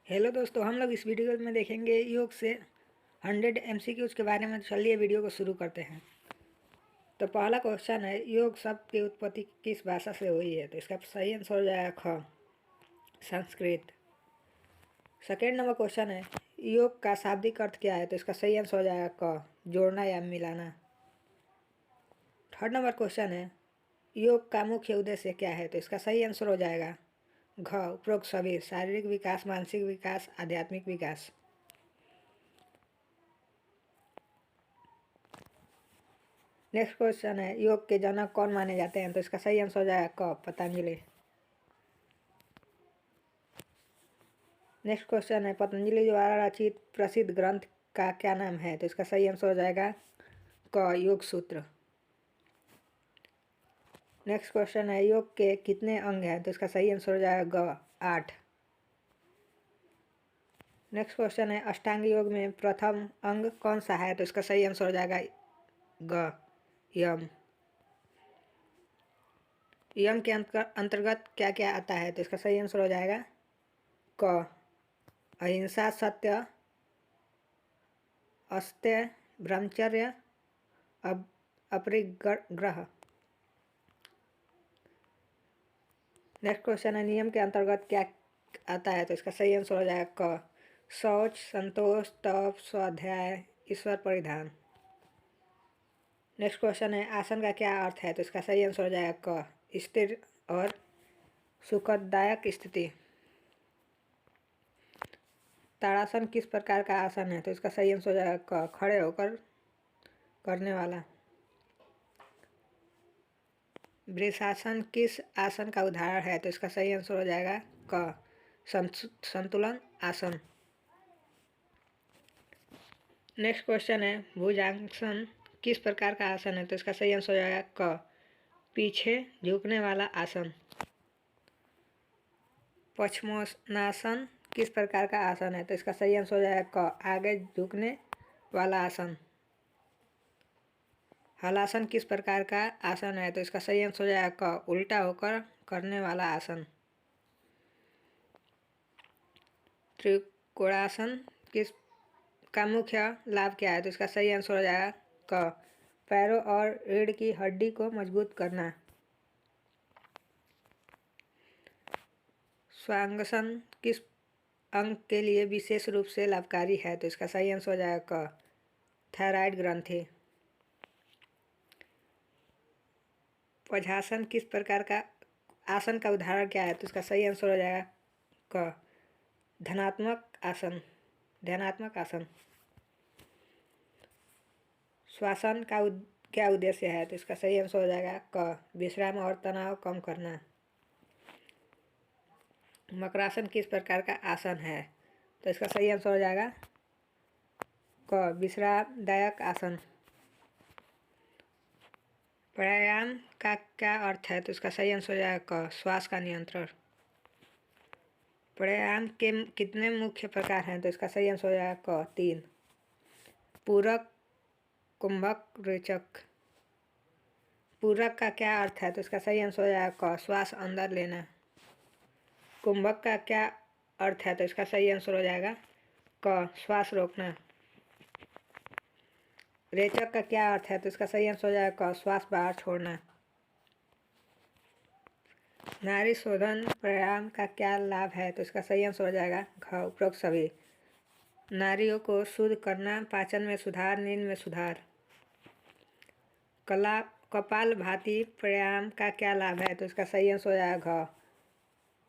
Hello दोस्तों, हम लोग इस वीडियो में देखेंगे योग से 100 MCQs के बारे में। चलिए वीडियो को शुरू करते हैं। तो पहला क्वेश्चन है, योग शब्द की उत्पत्ति किस भाषा से हुई है? तो इसका सही आंसर हो जाएगा ख, संस्कृत। सेकेंड नंबर क्वेश्चन है, योग का शाब्दिक अर्थ क्या है? तो इसका सही आंसर हो जाएगा क, जोड़ना या मिलाना। थर्ड नंबर क्वेश्चन है, योग का मुख्य उद्देश्य क्या है? तो इसका सही आंसर हो जाएगा घ, उपरोक्त सभी, शारीरिक विकास, मानसिक विकास, आध्यात्मिक विकास। नेक्स्ट क्वेश्चन है, योग के जनक कौन माने जाते हैं? तो इसका सही आंसर हो जाएगा क, पतंजलि। नेक्स्ट क्वेश्चन है, पतंजलि द्वारा रचित प्रसिद्ध ग्रंथ का क्या नाम है? तो इसका सही आंसर हो जाएगा क, योग सूत्र। नेक्स्ट क्वेश्चन है, योग के कितने अंग हैं? तो इसका सही आंसर हो जाएगा ग, 8। नेक्स्ट क्वेश्चन है, अष्टांग योग में प्रथम अंग कौन सा है? तो इसका सही आंसर हो जाएगा ग, यम। यम के अंतर्गत क्या क्या आता है? तो इसका सही आंसर हो जाएगा क, अहिंसा, सत्य, अस्त्य, ब्रह्मचर्य, अपरिग्रह। नेक्स्ट क्वेश्चन है, नियम के अंतर्गत क्या आता है? तो इसका सही आंसर हो जाएगा क, शौच, संतोष, तप, स्वाध्याय, ईश्वर परिधान। नेक्स्ट क्वेश्चन है, आसन का क्या अर्थ है? तो इसका सही आंसर हो जाएगा क, स्थिर और सुखदायक स्थिति। ताड़ासन किस प्रकार का आसन है? तो इसका सही आंसर हो जाएगा क, खड़े होकर करने वाला। वृषासन किस आसन का उदाहरण है? तो इसका सही आंसर हो जाएगा क, संतुलन आसन। नेक्स्ट क्वेश्चन है, भुजंगासन किस प्रकार का आसन है? तो इसका सही आंसर हो जाएगा क, पीछे झुकने वाला आसन। पद्मासनासन किस प्रकार का आसन है? तो इसका सही आंसर हो जाएगा क, आगे झुकने वाला आसन। हलासन किस प्रकार का आसन है? तो इसका सही आंसर हो जाएगा क, उल्टा होकर करने वाला आसन। त्रिकोणासन किस का मुख्य लाभ क्या है? तो इसका सही आंसर हो जाएगा क, पैरों और रीढ़ की हड्डी को मजबूत करना। स्वांगासन किस अंग के लिए विशेष रूप से लाभकारी है? तो इसका सही आंसर हो जाएगा क, थायराइड ग्रंथि। पद्मासन किस प्रकार का आसन का उदाहरण क्या है? तो इसका सही आंसर हो जाएगा क, ध्यानात्मक आसन। श्वासन का क्या उद्देश्य है? तो इसका सही आंसर हो जाएगा क, विश्राम और तनाव कम करना। मकरासन किस प्रकार का आसन है? तो इसका सही आंसर हो जाएगा क, विश्रामदायक आसन। प्राणायाम का क्या अर्थ है? तो इसका सही आंसर हो जाएगा क, श्वास का नियंत्रण। प्राणायाम के कितने मुख्य प्रकार हैं? तो इसका सही आंसर हो जाएगा क, 3। पूरक, कुंभक, रेचक। पूरक का क्या अर्थ है? तो इसका सही आंसर हो जाएगा क, श्वास अंदर लेना। कुंभक का क्या अर्थ है? तो इसका सही आंसर हो जाएगा क, श्वास रोकना। रेचक का क्या अर्थ है? तो इसका सही आंसर हो जाएगा क, श्वास बाहर छोड़ना। नाड़ी शोधन प्राणायाम का क्या लाभ है? तो इसका सही आंसर हो जाएगा घ, उपरोक्त सभी। नाड़ियों को शुद्ध करना, पाचन में सुधार, नींद में सुधार। कपालभाति प्राणायाम का क्या लाभ है? तो इसका सही आंसर हो जाएगा घ,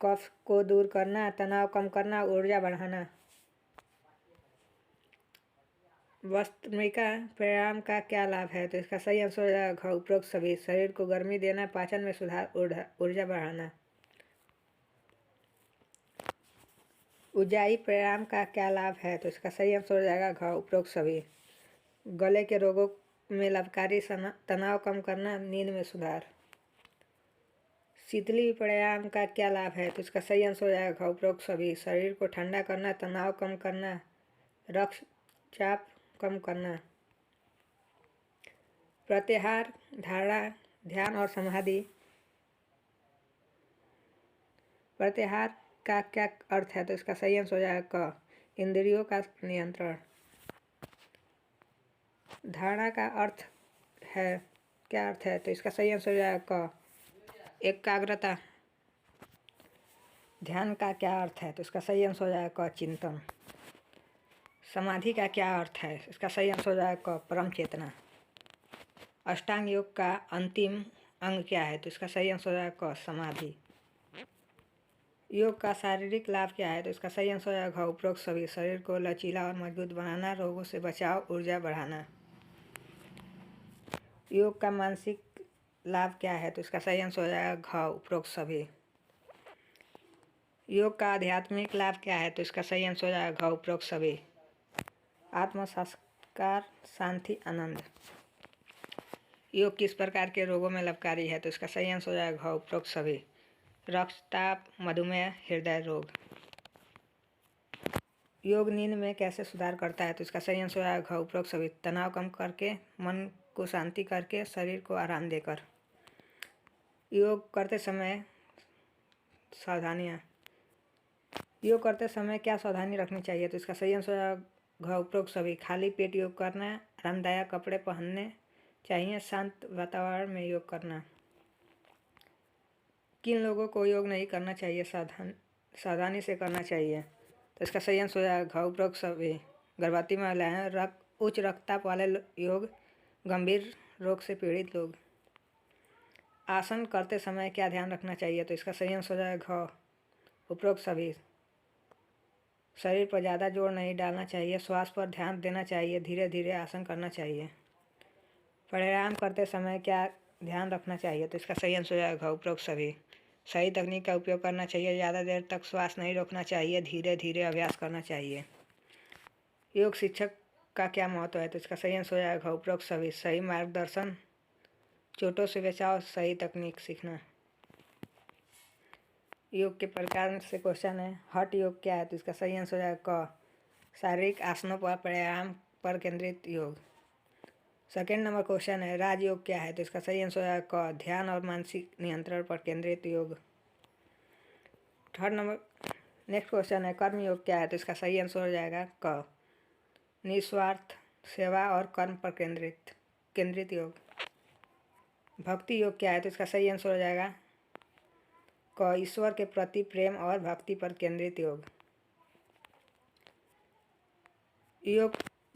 कफ को दूर करना, तनाव कम करना, ऊर्जा बढ़ाना। वस्त्रिका प्राणायाम का क्या लाभ है? तो इसका सही आंसर हो जाएगा घ, उपरोक्त सभी। शरीर को गर्मी देना, पाचन में सुधार, ऊर्जा बढ़ाना। उज्जाई प्राणायाम का क्या लाभ है? तो इसका सही आंसर हो जाएगा घ, उपरोक्त सभी। गले के रोगों में लाभकारी, तनाव कम करना, नींद में सुधार। शीतली प्राणायाम का क्या लाभ है? तो इसका सही आंसर हो जाएगा घ, उपरोक्त सभी। शरीर को ठंडा करना, तनाव कम करना, रक्तचाप कम करना। प्रत्याहार, धारणा, ध्यान और समाधि। प्रत्याहार का क्या अर्थ है? तो इसका सही आंसर हो जाएगा क, इंद्रियों का नियंत्रण। धारणा का अर्थ है, क्या अर्थ है? तो इसका सही आंसर हो जाएगा क, एकाग्रता। ध्यान का क्या अर्थ है? तो इसका सही आंसर हो जाएगा क, चिंतन। समाधि का क्या अर्थ है? इसका सही आंसर हो जाएगा क, परम चेतना। अष्टांग योग का अंतिम अंग क्या है? तो इसका सही आंसर हो जाएगा क, समाधि। योग का शारीरिक लाभ क्या है? तो इसका सही आंसर हो जाएगा उपरोक्त सभी। शरीर को लचीला और मजबूत बनाना, रोगों से बचाव, ऊर्जा बढ़ाना। योग का मानसिक लाभ क्या है? तो इसका सही आंसर हो जाएगा उपरोक्त सभी। योग का आध्यात्मिक लाभ क्या है? तो इसका सही आंसर हो जाएगा उपरोक्त सभी। आत्म संस्कार, शांति, आनंद। योग किस प्रकार के रोगों में लाभकारी है? तो इसका सही आंसर हो जाएगा उपरोक्त सभी। रक्तचाप, मधुमेह, हृदय रोग। योग नींद में कैसे सुधार करता है? तो इसका सही आंसर हो जाएगा उपरोक्त सभी। तनाव कम करके, मन को शांति करके, शरीर को आराम देकर। योग करते समय सावधानियाँ। योग करते समय क्या सावधानी रखनी चाहिए? तो इसका सही आंसर हो जाएगा उपरोक्त सभी। खाली पेट योग करना, आरामदायक कपड़े पहनने चाहिए, शांत वातावरण में योग करना। किन लोगों को योग नहीं करना चाहिए? सावधानी से करना चाहिए। तो इसका सही आंसर हो जाएगा उपरोक्त सभी। गर्भवती महिलाएं, उच्च रक्तचाप वाले योग, गंभीर रोग से पीड़ित लोग। आसन करते समय क्या ध्यान रखना चाहिए? तो इसका सही आंसर हो जाएगा उपरोक्त सभी। शरीर पर ज़्यादा जोर नहीं डालना चाहिए, श्वास पर ध्यान देना चाहिए, धीरे धीरे आसन करना चाहिए। प्राणायाम करते समय क्या ध्यान रखना चाहिए? तो इसका सही आंसर हो जाएगा उपरोक्त सभी। सही तकनीक का उपयोग करना चाहिए, ज़्यादा देर तक श्वास नहीं रोकना चाहिए, धीरे धीरे अभ्यास करना चाहिए। योग शिक्षक का क्या महत्व है? तो इसका सही आंसर हो जाएगा उपरोक्त सभी। सही मार्गदर्शन, चोटों से बचाव, सही तकनीक सीखना। योग के प्रकार से क्वेश्चन है। हठ योग क्या है? तो इसका सही आंसर हो जाएगा क, शारीरिक आसनों पर प्राणायाम पर केंद्रित योग। सेकेंड नंबर क्वेश्चन है। राजयोग क्या है? तो इसका सही आंसर हो जाएगा क, ध्यान और मानसिक नियंत्रण पर केंद्रित योग। थर्ड नंबर नेक्स्ट क्वेश्चन है। कर्म योग क्या है? तो इसका सही आंसर हो जाएगा क, निस्वार्थ सेवा और कर्म पर केंद्रित योग। भक्ति योग क्या है? तो इसका सही आंसर हो जाएगा क, ईश्वर के प्रति प्रेम और भक्ति पर केंद्रित योग।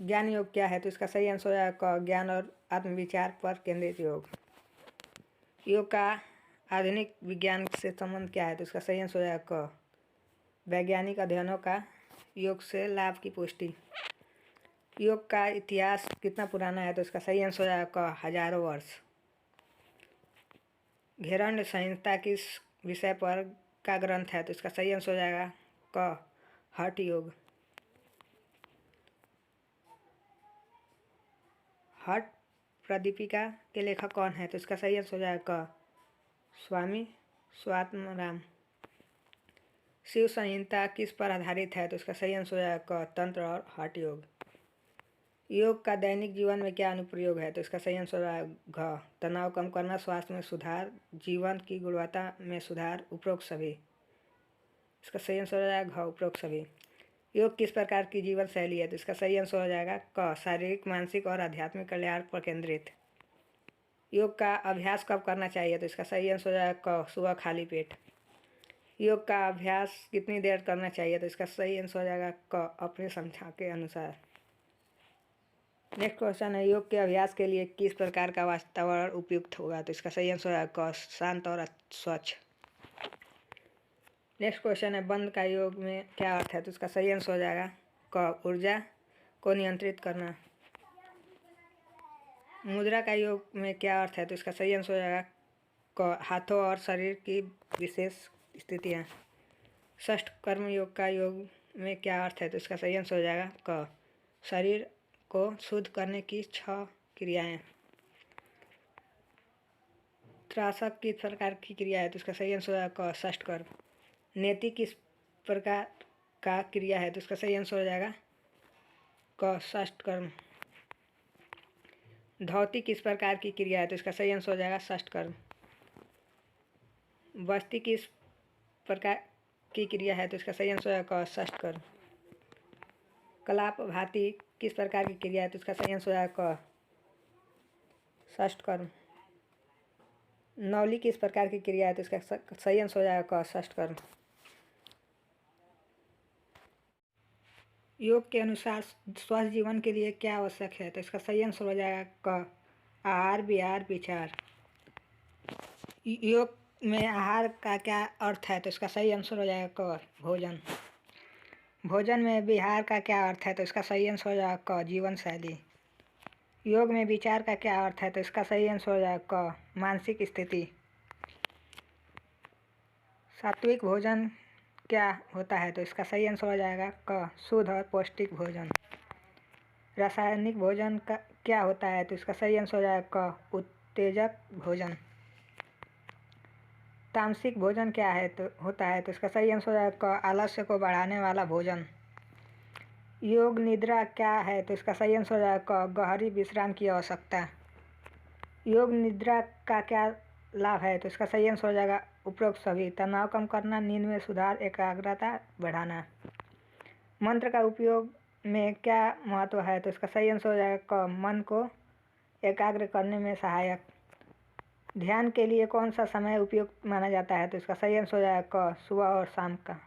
ज्ञान योग क्या है? तो इसका सही आंसर हो जाएगा क, ज्ञान और आत्मविचार पर केंद्रित योग। योग का आधुनिक विज्ञान से संबंध क्या है? तो इसका सही आंसर हो जाएगा क, वैज्ञानिक अध्ययनों का योग से लाभ की पुष्टि। योग का इतिहास कितना पुराना है? तो इसका सही आंसर हो जाएगा क, हजारों वर्ष। घेरंड संहिता किस विषय पर का ग्रंथ है? तो इसका सही आंसर हो जाएगा क, हठ योग। हठ प्रदीपिका के लेखक कौन है? तो इसका सही आंसर हो जाएगा क, स्वामी स्वात्मराम। शिव संहिता किस पर आधारित है? तो इसका सही आंसर हो जाएगा क, तंत्र और हठ योग। योग का दैनिक जीवन में क्या अनुप्रयोग है? तो इसका सही आंसर हो जाएगा घ, तनाव कम करना, स्वास्थ्य में सुधार, जीवन की गुणवत्ता में सुधार, उपरोक्त सभी। इसका सही आंसर हो जाएगा घ, उपरोक्त सभी। योग किस प्रकार की जीवन शैली है? तो इसका सही आंसर हो जाएगा क, शारीरिक, मानसिक और आध्यात्मिक कल्याण पर केंद्रित। योग का अभ्यास कब करना चाहिए? तो इसका सही आंसर हो जाएगा क, सुबह खाली पेट। योग का अभ्यास कितनी देर करना चाहिए? तो इसका सही आंसर हो जाएगा क, अपनी क्षमता के अनुसार। नेक्स्ट क्वेश्चन है। योग के अभ्यास के लिए किस प्रकार का वातावरण उपयुक्त होगा? तो इसका सही आंसर हो जाएगा क, शांत और स्वच्छ। नेक्स्ट क्वेश्चन है। बंद का योग में क्या अर्थ है? तो इसका सही आंसर हो जाएगा क, ऊर्जा को नियंत्रित करना। मुद्रा का योग में क्या अर्थ है? तो इसका सही आंसर हो जाएगा क, हाथों और शरीर की विशेष स्थितियाँ। षष्ठ कर्म योग का योग में क्या अर्थ है? तो इसका सही आंसर हो जाएगा क, शरीर को शुद्ध करने की 6 क्रियाएं। त्रासक किस प्रकार की क्रिया है? तो इसका सही आंसर हो जाएगा क, षष्ठ कर्म। नेति किस प्रकार का क्रिया है? तो इसका सही आंसर हो जाएगा क, षष्ठ कर्म। धौती किस प्रकार की क्रिया है? तो इसका सही आंसर हो जाएगा षष्ठ कर्म। बस्ती किस प्रकार की क्रिया है तो इसका सही आंसर है क षष्ठ कर्म। कलापभाति किस प्रकार की क्रिया है तो इसका सही आंसर है क षष्ठ कर्म। नौली किस प्रकार की क्रिया है तो इसका सही आंसर हो जाएगा क षष्ठ कर्म। योग के अनुसार स्वस्थ जीवन के लिए क्या आवश्यक है तो इसका सही आंसर हो जाएगा क आहार विहार विचार। योग में आहार का क्या अर्थ है तो इसका सही आंसर हो जाएगा क भोजन। भोजन में विहार का क्या अर्थ है तो इसका सही आंसर हो जाएगा क जीवन शैली। योग में विचार का क्या अर्थ है तो इसका सही आंसर हो जाएगा क मानसिक स्थिति। सात्विक भोजन क्या होता है तो इसका सही आंसर हो जाएगा क शुद्ध और पौष्टिक भोजन। रासायनिक भोजन का क्या होता है तो इसका सही आंसर हो जाएगा क उत्तेजक भोजन। तामसिक भोजन क्या है तो होता है तो इसका सही आंसर हो जाएगा क आलस्य को बढ़ाने वाला भोजन। योग निद्रा क्या है तो इसका सही आंसर हो जाएगा क गहरी विश्राम की आवश्यकता। योग निद्रा का क्या लाभ है तो इसका सही आंसर हो जाएगा उपरोक्त सभी। तनाव कम करना, नींद में सुधार, एकाग्रता बढ़ाना। मंत्र का उपयोग में क्या महत्व है तो इसका सही आंसर हो जाएगा क मन को एकाग्र करने में सहायक। ध्यान के लिए कौन सा समय उपयुक्त माना जाता है तो इसका सही आंसर हो जाएगा क सुबह और शाम का।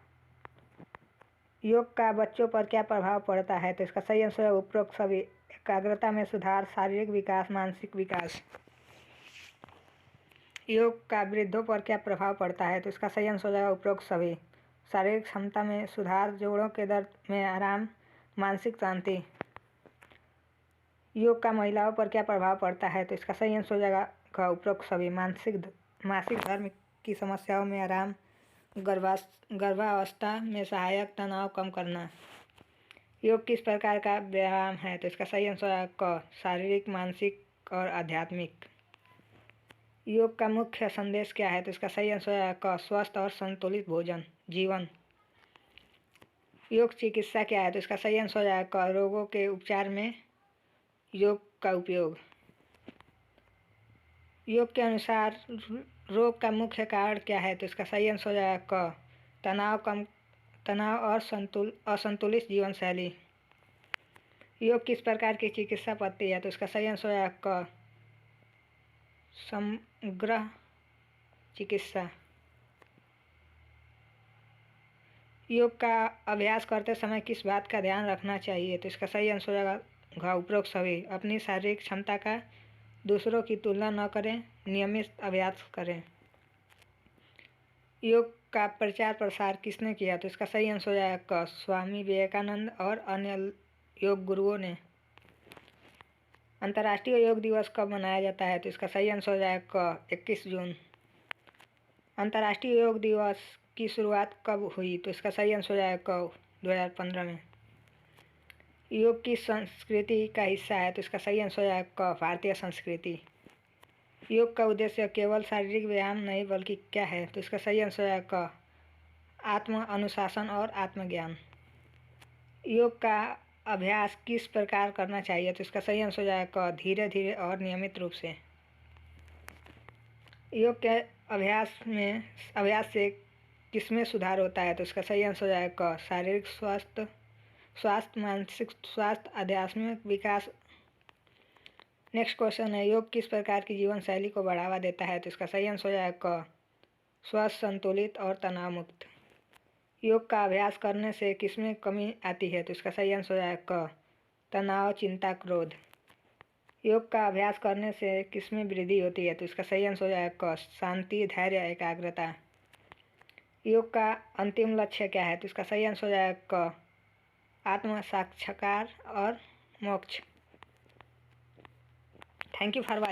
योग का बच्चों पर क्या प्रभाव पड़ता है तो इसका सही आंसर है उपरोक्त सभी। एकाग्रता में सुधार, शारीरिक विकास, मानसिक विकास। योग का वृद्धों पर क्या प्रभाव पड़ता है तो इसका सही आंसर हो जाएगा उपरोक्त सभी। शारीरिक क्षमता में सुधार, जोड़ों के दर्द में आराम, मानसिक शांति। योग का महिलाओं पर क्या प्रभाव पड़ता है तो इसका सही आंसर हो जाएगा उपरोक्त सभी। मासिक धर्म की समस्याओं में आराम, गर्भावस्था में सहायक, तनाव कम करना। योग किस प्रकार का व्यायाम है तो इसका सही आंसर है क शारीरिक, मानसिक और आध्यात्मिक। योग का मुख्य संदेश क्या है तो इसका सही आंसर है क स्वस्थ और संतुलित भोजन जीवन। योग चिकित्सा क्या है तो इसका सही आंसर हो जाएगा क रोगों के उपचार में योग का उपयोग। योग के अनुसार रोग का मुख्य कारण क्या है तो इसका सही आंसर हो जाएगा क तनाव और असंतुलित जीवन शैली। योग किस प्रकार की चिकित्सा पद्धति है तो इसका सही आंसर हो जाएगा क समग्र चिकित्सा। योग का अभ्यास करते समय किस बात का ध्यान रखना चाहिए तो इसका सही आंसर हो जाएगा उपरोक्त सभी। अपनी शारीरिक क्षमता का दूसरों की तुलना न करें, नियमित अभ्यास करें। योग का प्रचार प्रसार किसने किया तो इसका सही आंसर हो जाएगा स्वामी विवेकानंद और अन्य योग गुरुओं ने। अंतर्राष्ट्रीय योग दिवस कब मनाया जाता है तो इसका सही आंसर हो जाएगा 21 जून। अंतर्राष्ट्रीय योग दिवस की शुरुआत कब हुई तो इसका सही आंसर हो जाएगा 2015 में। योग की संस्कृति का हिस्सा है तो इसका सही आंसर हो जाएगा भारतीय संस्कृति। योग का उद्देश्य केवल शारीरिक व्यायाम नहीं बल्कि क्या है तो इसका सही आंसर हो जाएगा आत्म अनुशासन और आत्मज्ञान। योग का अभ्यास किस प्रकार करना चाहिए तो इसका सही आंसर हो जाएगा धीरे धीरे और नियमित रूप से। योग के अभ्यास से किसमें सुधार होता है तो इसका सही आंसर हो जाएगा शारीरिक स्वास्थ्य, मानसिक स्वास्थ्य, आध्यात्मिक विकास। नेक्स्ट क्वेश्चन है योग किस प्रकार की जीवन शैली को बढ़ावा देता है तो इसका सही आंसर हो जाएगा स्वस्थ, संतुलित और तनाव मुक्त। योग का अभ्यास करने से किसमें कमी आती है तो इसका सही आंसर हो जाएगा तनाव, चिंता, क्रोध। योग का अभ्यास करने से किसमें वृद्धि होती है तो इसका सही आंसर हो जाएगा शांति, धैर्य, एकाग्रता। योग का अंतिम लक्ष्य क्या है तो इसका सही आंसर हो जाएगा आत्म साक्षात्कार और मोक्ष। Thank you for watching.